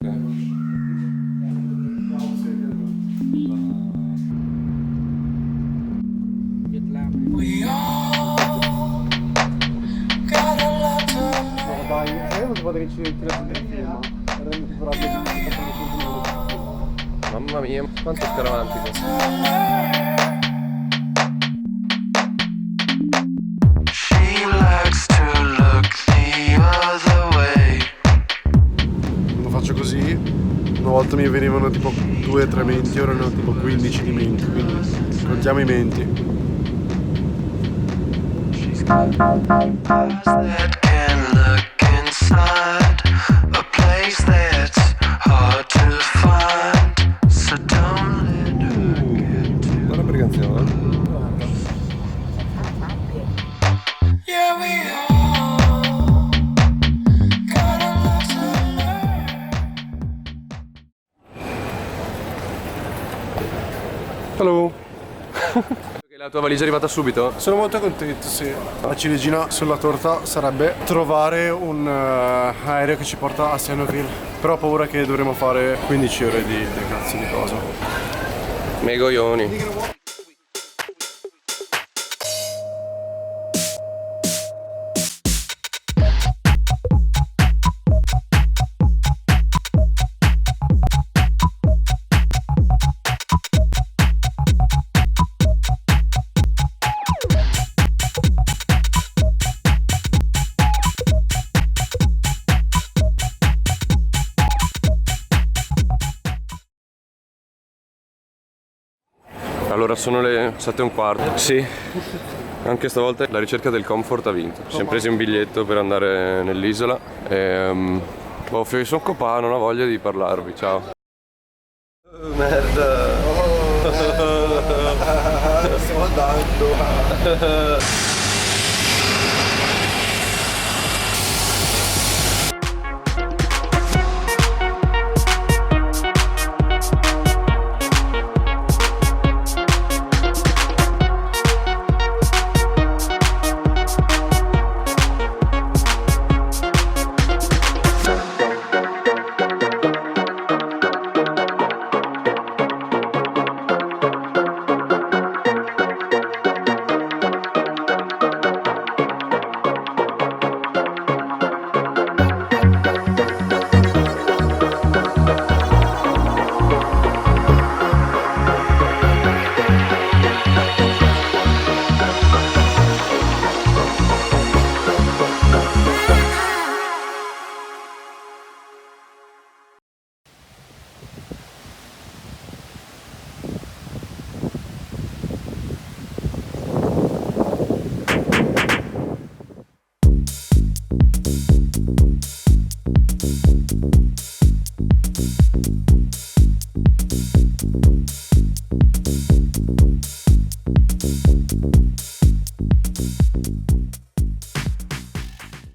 Mamma mia, quanto è scaramantico. Lo faccio così. Una volta mi venivano tipo 2-3 menti, ora ne ho tipo 15 di menti, quindi contiamo i menti. Buona pregazione. Hello. La tua valigia è arrivata subito? Sono molto contento, sì. La ciliegina sulla torta sarebbe trovare un aereo che ci porta a Senotville. Però ho paura che dovremo fare 15 ore di cazzo di cosa. Megoglioni. Allora sono le 7:15. Sì, anche stavolta la ricerca del comfort ha vinto. Ci siamo presi un biglietto per andare nell'isola e sono copà, non ho voglia di parlarvi, ciao. Merda. Stiamo andando.